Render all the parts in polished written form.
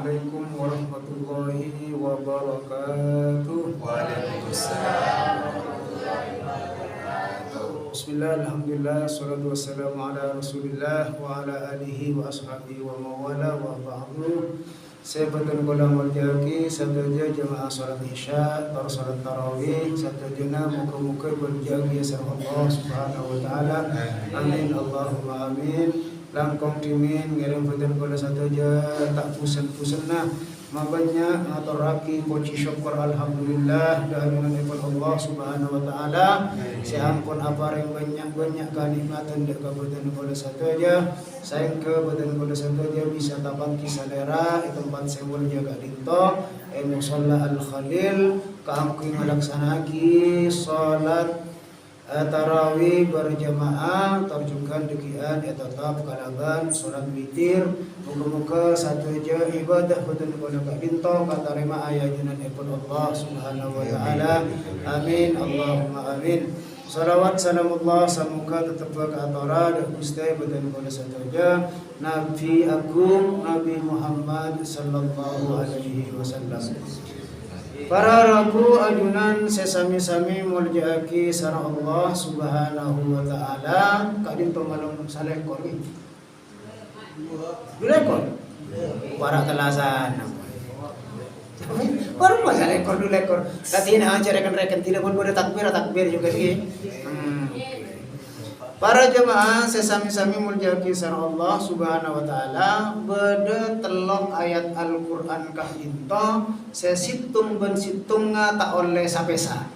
Assalamualaikum warahmatullahi wabarakatuh. Waalaikumsalam. Bismillah, alhamdulillah, salatu wassalamu ala rasulillah wa ala alihi wa ashabihi wa mawala wa ba'du. Saya betul kolam wal-jaki, satunya jemaah salat isya, salat tarawih, satunya muka-muka berjagi ya Allah subhanahu wa ta'ala. Amin, Allahumma amin. Langkong timin, ngirim betul kolam satunya, tak pusen-pusen nah. Mabanya atau raki poci syukur alhamdulillah dahuluan ibn Allah subhanahu wa ta'ala. Seampun apa yang banyak kenikmatan dek kabupaten Kuala satu aja. Sayang ke kabupaten Kuala satu aja bisa tabangki selera tempat sembol jaga dinto musalla al khalil kaamku malaksanaki salat tarawih berjamaah terjungkan dekian tetap kalaban salat witir muka-muka satu aja ibadah betul kono kak binto katarima ayajunan ikut Allah subhanahu wa ta'ala. Amin Allahumma amin. Salawat salamullah semoga tetap ke atora dan Gusti betul kono satu aja Nabi Agung Nabi Muhammad sallallahu alaihi wasallam. Para rabu ajunan sesami-sami muljaaki sarah Allah subhanahu wa ta'ala. Kadin pemalung salekor ni dulekor para telasan baru masa lekor latihan aja rekan-rekan tidak pun boleh takbir juga sih. Para jemaah sesami-sami muljaki sareng Allah subhanahu wa ta'ala beda telok ayat Al-Qur'an kah into sesitung ben situng tak oleh sapesa.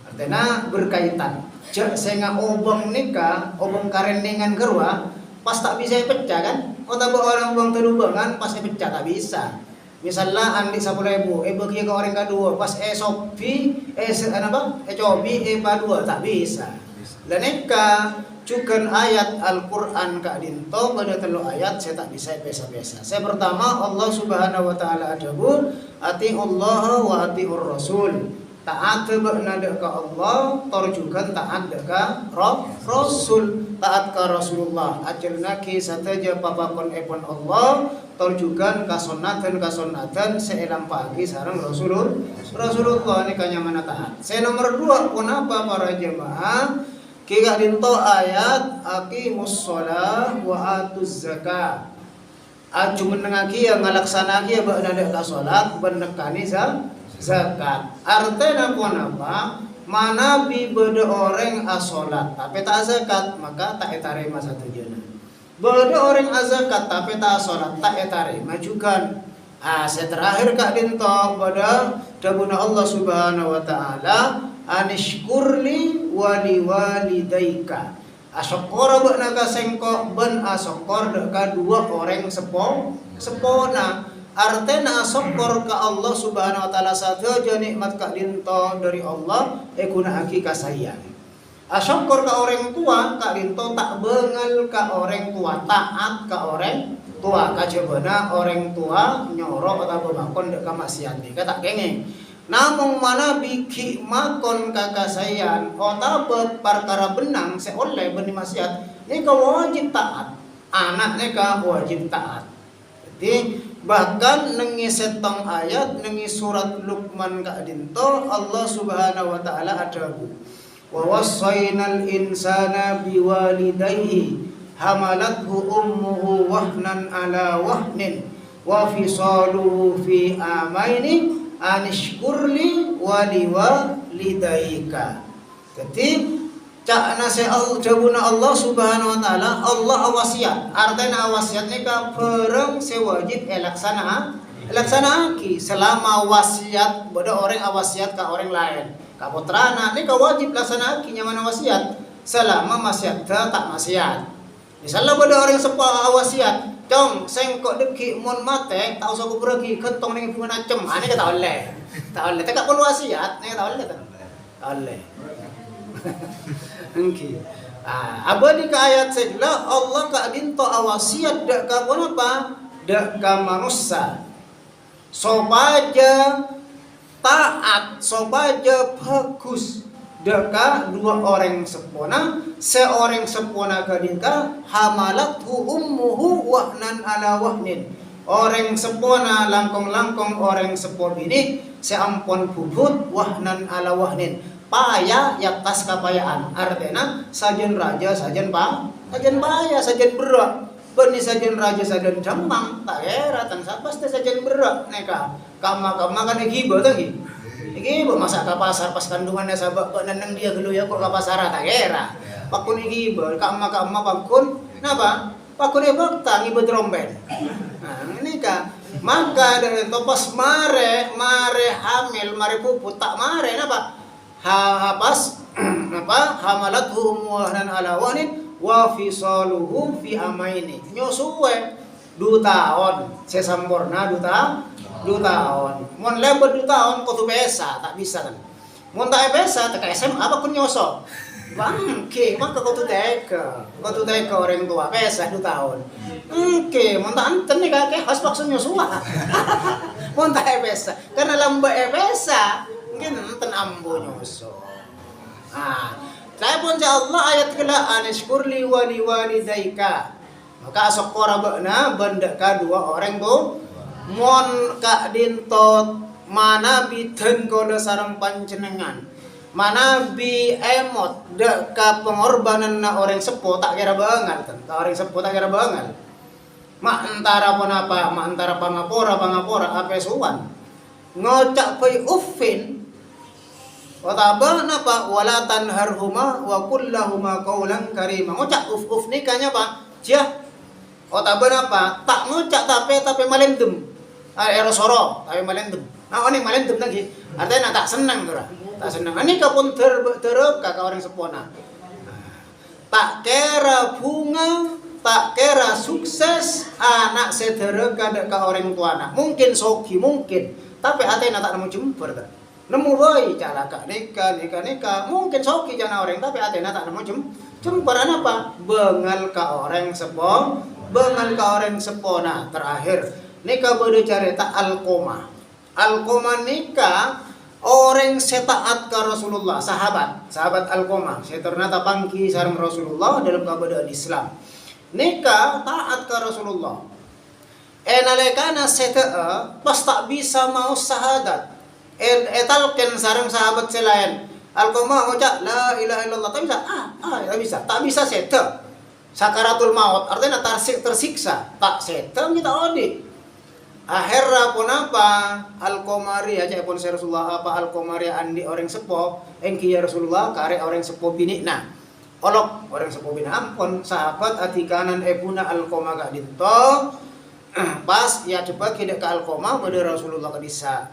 Artinya berkaitan. Jak saya obong nikah, obong karendengan gerwa pas tak bisa pecah kan? Kota orang obong terubangan pas pecah tak bisa. Misalnya andi 10.000, bagi ke orang kedua pas sopi cobi dua tak bisa. Laneka cukan ayat Al-Qur'an kak dinto pada telu ayat saya tak bisa biasa-biasa. Saya pertama Allah subhanahu wa ta'ala adabu ati Allah wa ati Rasul. Taat kepada Allah, torjukan taat deka Rasul, taat ke Rasulullah. Ajalna ki sataja papakon epon Allah, torjukan kasonatan seelam pagi sarang Rasulullah ni kanya mana taat. Saya nomor 2 kenapa para jemaah kira dinto ayat aqimus shalah wa atuz zakah. Aju menengaki yang ngalaksanaki ya bak nada ka salat benekani zakat. Artinya apa? Mana bi beda orang asolat tapi tak zakat maka tak etarima satu jana. Beda orang azakat tapi tak salat tak etarima majukan. Saya terakhir kak dinto pada dabuna Allah subhanahu wa ta'ala anishkurli wali walidaika. Asokor bak naga sengkok ben asokor deka 2 orang sepona. Artena asokor ke Allah subhanahu wa ta'ala saja nikmat kak dinto dari Allah guna aki kasayang. Asokor ke orang tua kak dinto tak bengal ke orang tua taat ke orang tua kacebana orang tua nyorok atau bemakon deka maksiati kata kengeng. Namun mana biki makon kakak sayan kota perkara benang seoleh benih maksiat ini wajib taat anak neka wajib taat. Jadi bahkan nengi setong ayat nengi surat Luqman kak dinto Allah subhanahu wa ta'ala adabu wa wassaynal insana biwalidayhi hamalathu ummuhu wahnan ala wahnin wa fisaluhu fi amaini anishkurli waliwalidaika. Jadi cak nase jabuna Allah subhanahu wa ta'ala Allah awasiat. Artinya awasiat ni ka perang sewajib laksanaaki selama wasiat beda orang awasiat ka orang lain. Ka putrana ni ka wajib laksanaaki nyaman wasiat selama maksiat tak maksiat. Misalnya beda orang sepa awasiat Dong, sengkok deki mon mate, tak usah kupergi kentong dengan bunga acem. Ini kata oleh. Tak oleh. Tak perlu wasiat, ini kata oleh tak. Oleh. Engki. Abadi ke ayat segala Allah ka dinto awasiat dak ka apa? Dak ka manusia. Sobaja taat, sobaja bagus. Deka 2 orang sepona, seorang sepona kadinka hamalathu ummuhu wahnan ala wahnin. orang sepona langkong-langkong orang sepo bini seampun bubut wahnan ala wahnin paya yatas kapayaan artinya sajen raja sajen paya sajen berak beni sajen raja sajen jambang tak era tang sapas teh sajen berak neka kama kan giba tadi giba masa ke pasar pas kandungannya sabak neneng dia gelu ya kok ke pasar tak era pakun giba kama pakun napa pakun bakta ngiba tromben nah ini kan maka dari itu pas mare hamil mare puput tak mare napa pas apa hamalat ummuhan ala wanin wa fisaluhu fi amaini nyusuwe 2 tahun sesampurna 2 tahun mon lebet 2 tahun kudu pesa tak bisa kan mon tak pesa tak SMA apa kun nyosok bangke maka kudu teka orang tua pesa 2 tahun oke mon tak anten nih kakek harus paksa nyosua mon tak pesa karena lambat pesa mungkin enten ambo nyosok saya pun Allah ayat kela anishkurli wali walidaika maka asokora bakna benda kedua orang tu mon kak dintot mana biten kode sarang panjenengan mana bi emot dek ka pengorbanan na orang sepo tak kira bangal orang sepo tak kira bangal mak antara pun apa mak antara pangapora apa suwan ngocak pay uffin wataba napa wala tanharhuma wa kullahuma qaulan karima ngocak uf nikahnya pak cia wataba napa tak ngocak tapi malendem erosoro tapi malendem nah ini malendem lagi artinya tak senang ora tak senang ini kapun tereka ka orang sepona tak kira bunga tak kira sukses anak sedereka ka orang tuana mungkin soki mungkin tapi hatinya tak nemu jumper nemu boy calaka nikah mungkin soki jana orang tapi hatinya tak nemu jumper apa bengal ka orang sepona terakhir nikah bodoh carita alkoma nikah orang setaat ke Rasulullah sahabat alkoma saya ternyata pangki sareng Rasulullah dalam keadaan Islam nikah taat ke Rasulullah nalekana seta pas tak bisa mau syahadat etalken sareng sahabat selain alkoma ucap la ilaha illallah tak bisa seta sakaratul maut artinya tersiksa tak seta kita odi akhirnya pun apa alkomari aja pun saya Rasulullah apa alkomari andi orang sepo engki ya Rasulullah kare orang sepo binikna olok orang sepo bina ampun sahabat atikanan ebuna alkoma gak dinto pas ya coba tidak ke alkoma pada Rasulullah kedisa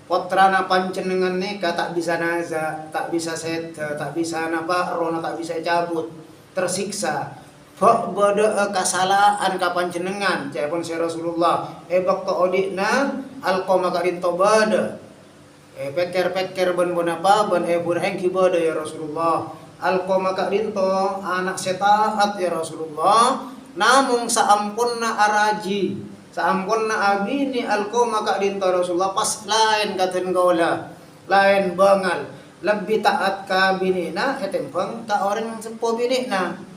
potrana pancenengan nikah tak bisa naza tak bisa set tak bisa napa rona tak bisa cabut tersiksa Fak bada kesalahan kapan jenengan cepon si Rasulullah ebak to odikna alqoma kadin to bada peker ben apa ben ebun engki bada ya Rasulullah alqoma kadin to anak setaat ya Rasulullah namun saampunna araji saampunna abini alqoma kadin to Rasulullah pas lain katen gaula lain bangal lebih taat ka binina etempeng ka orang sepo binina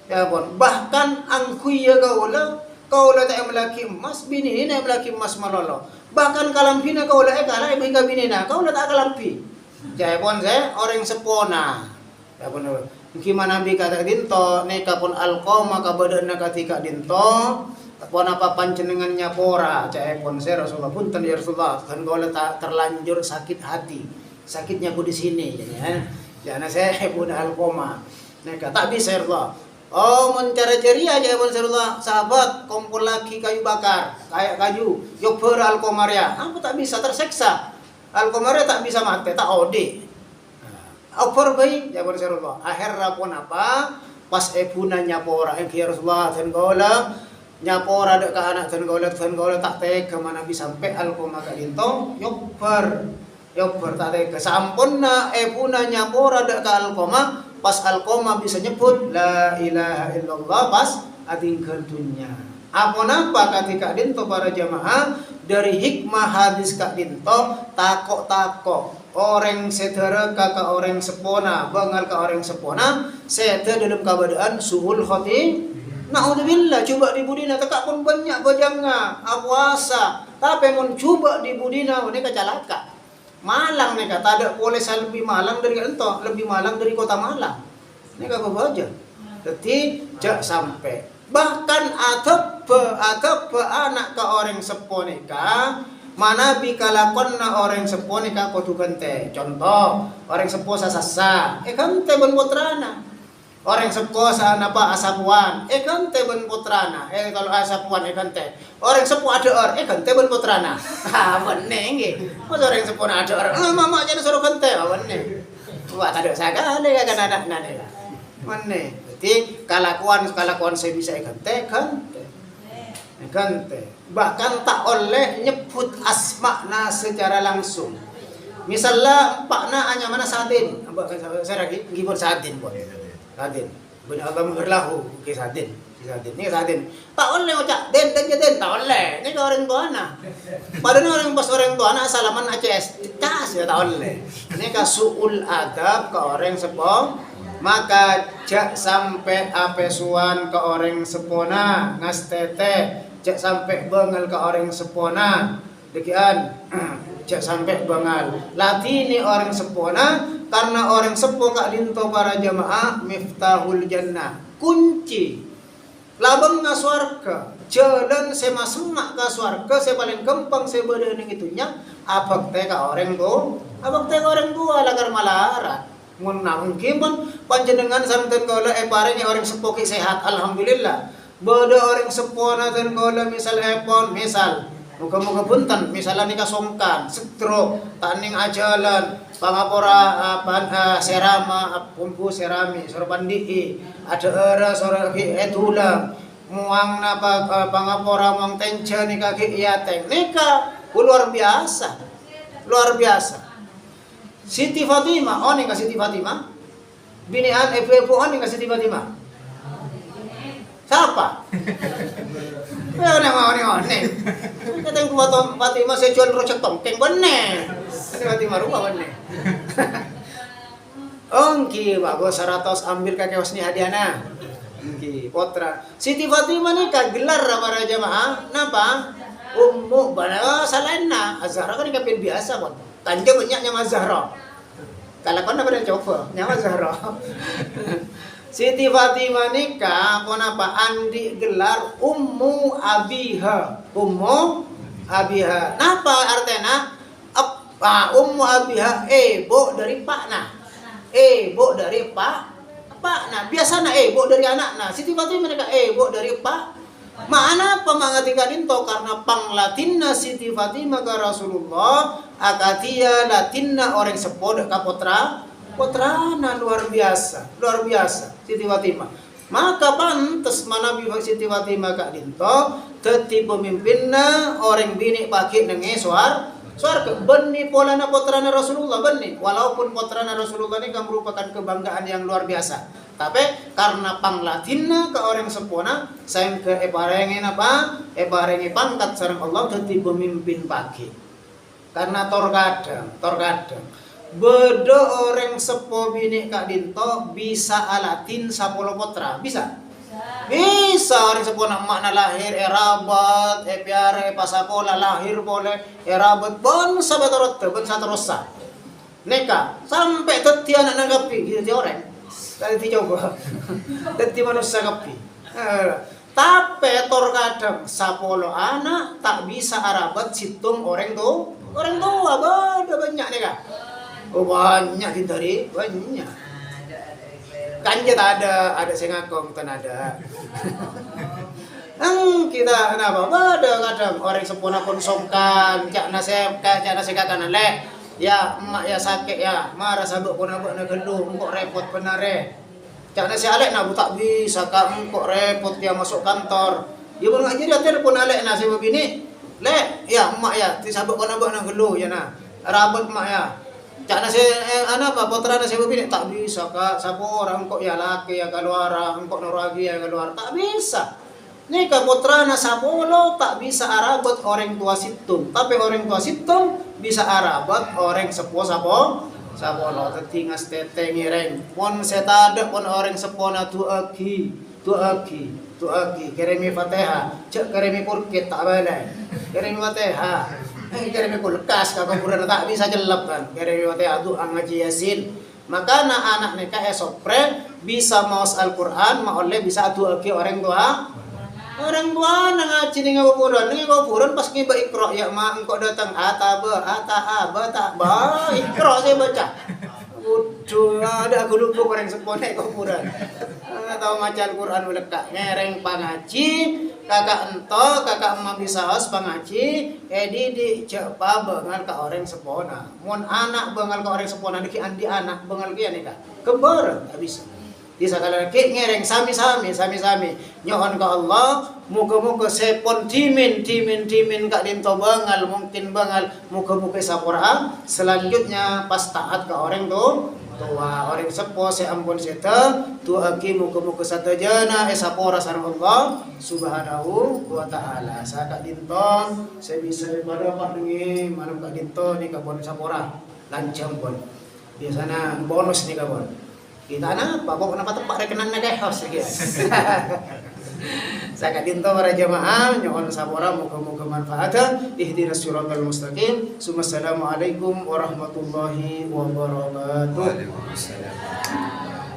ya bon bahkan angkuya kaula tak melaki emas bini ini melaki emas malolo bahkan kalampina kaula kala hingga bini na kaula tak kalampi ya bon saya orang sepona ya bon gimana nabi kata dinto neka pun alqoma ka badanna katika dinto pon apa panjenengannya pora cai pon saya Rasulullah punten ya Rasulullah kan kaula tak terlanjur sakit hati sakitnya ku di sini ya jangan saya pun alqoma neka tak bisa Allah oh mencari ceria aja Rasulullah sahabat kumpul lagi kayu bakar kayak kayu yuk ber alkomaria aku tak bisa terseksa alkomaria tak bisa mati tak ode over bayi ya Rasulullah akhirnya pun apa pas ebuna nyapora engki Rasulullah dan gola nyapora dek ke anak dan gola tak tega mana bisa sampai alkoma kadinto yuk ber tak tega sampurna ebuna nyapora dek ke alkoma pas alqoma bisa nyebut la ilaha illallah pas atingkeun dunya apa ketika dinto para jamaah dari hikmah hadis kak dinto takok orang sedereka ka orang sepona bangal ka orang sepona sete dalam keadaan suhul Naudzubillah, coba di budina tekak pun banyak bojangna puasa, tapi mun coba di budina ini kecalaka. Malang nih kata ada boleh saya lebih malang dari ento, lebih malang dari kota Malang. Ini kagak baca. Jadi jak sampai bahkan atap anak ke orang seponika mana bikalakon na orang seponika ko tugante. Contoh orang sepo sasasa, kante ben putrana. Orang sepo sa napa asapuan, kante ben putrana. Kalau asapuan kante. Orang sepo ada kante ben putrana. Ha bener nggih. Mas orang sepo ada mama jadi suruh kante, bener. Wah kada sagale kan anak-anak ya. Bener. Jadi kalakuan saya bisa kante. Bahkan tak oleh nyebut asma'na secara langsung. Misalnya pakna hanya mana sadin. Saya lagi gibur sadin pun. Sadin. Benar Allah berlahu ke sadin. Ini sadin. Tak oleh ucap den tak oleh. Ini ke orang tua na. Padahal orang tua na salaman ACS. Tas ya tak oleh. Ini ke suul adab ke orang sepong. Maka jak sampai apesuan ke orang sepona ngastete, jak sampai bengal ke orang sepona dekian, jak sampai bengal latini orang sepona karena orang sepo kak dinto para jamaah miftahul jannah, kunci labang nga swarga, jalan sema semak ke swarga, saya paling gampang saya berani itunya abak teh ka orang tua lagar malarat. Mun mungkin pun panjenengan sampeyan kala paring orang sepo ki sehat alhamdulillah. Bada orang sepo na ten kala misal misal muga-muga punten misalnya nika songkan stroke taning ajalan pangapora serama pumpu serami sorpandi ada era sora tulang muang napa pangapora muang tenja nika ki iya nika luar biasa. Siti Fatimah, nih Siti Fatimah. Binian ibu nih Siti Fatimah. Siapa? Nih. Kata yang Fatimah saya jual rojak tongkeng bener. Ini Fatimah rumah bener. Ongki bagus 100 ambil kakewas nih hadiahna. Ongki potra. Siti Fatimah nih gelar para jamaah. Napa? Ummu bana salainna. Azhara kan kapil biasa pun. Tanja banyak nyama Zahra. Kalau kau nak coba nyama Zahra. Siti Fatimah nikah pun apa andi gelar Ummu Abiha. Napa artinya? Ummu Abiha ibu dari pakna. Ibu dari pakna. Biasanya ibu dari anakna. Siti Fatimah nikah ibu dari pak. Mana pemangatikan itu karena panglatinna Siti Fatimah ke Rasulullah akatia latinna orang sepod ke putrana luar biasa Siti Fatimah. Maka pantes Nabi Siti Fatimah kak dinto teti pemimpinna orang bini pakai nengi suarga benih polana putrana Rasulullah benih walaupun putrana Rasulullah ini kan merupakan kebanggaan yang luar biasa. Tapi karena panglatinna ke orang sepona sayang ke ebarengin pangkat sareng Allah jadi pemimpin pagi. Karena torgadang. Bedo orang sepo bini kak dinto bisa alatin 10 putra, bisa orang sepona makna lahir erabat piare pasakola lahir boleh erabat bon sabatorot ben satarosa. Neka sampai teti anak nanggapi gitu orang. Tadi coba, tadi manusia kapi. Tapi torgadang 10 anak tak bisa arabat situng orang tua banyak nih kak. Oh banyak hindari banyak. Kanjat ada sengakong ada. Kita kenapa? Ada kadang orang sepuna pun songkan, cak nasekakan lek. Ya emak ya sakit ya marah sabuk pun abak na geluh engkau repot penare cak nasi alek na tak bisa kak engkau repot dia masuk kantor dia pun ngaji dia telepon alek na sebab ini lek ya emak ya ti sabuk pun abak na geluh ya na rabot emak ya cak nasi potra na sebab ini tak bisa kak sapu orang engkau ya laki ya keluar engkau nuragi ya keluar tak bisa. Nih putra na 10 tak bisa arabat orang tua situng, tapi orang tua situng bisa arabat orang sepo lo tetingas teteng ireng. Pon setada pon orang sepo na tuagi tuaki keremi Fatihah cek keremi kurkit tak balai keremi Fatihah keremi kulkas kakak kurang tak bisa jelap kan keremi Fatihah tu ngaji Yasin maka anak-anak nikah esopre bisa maus Al-Quran maoleh bisa tuaki orang tua ngaji nih ngabuburan pas ngiba ikro ya mak engkau datang ata ba ikro saya baca udah ada aku lupa orang sepone kuburan tahu macan Quran uleka ngereng pangaji kakak emak bisa os pangaji di cepa bengal ka orang sepona mun anak bengal ka orang sepona niki andi anak bengal kian nih kak kebar tak bisa bisa kalau ngereng sami-sami nyohon ke Allah muga-muga sepon timin kak dinto bangal mungkin bangal muga-muga sapora selanjutnya pas taat ke orang tuh tua orang sepo ampun seta tu aki muga-muga satajana sapora sareng Allah subhanahu wa ta'ala kak dinto saya bisa pada pak dengi malam kak dinto nih kabon sapora lancang pun biasanya bonus nih kabon kita apa kenapa tempat rekenan naga house gitu. Saya dinto para jamaah nyohon sapora muga-muga manfaat ihdinas siratal mustaqim. Assalamualaikum warahmatullahi wabarakatuh. Waalaikumsalam.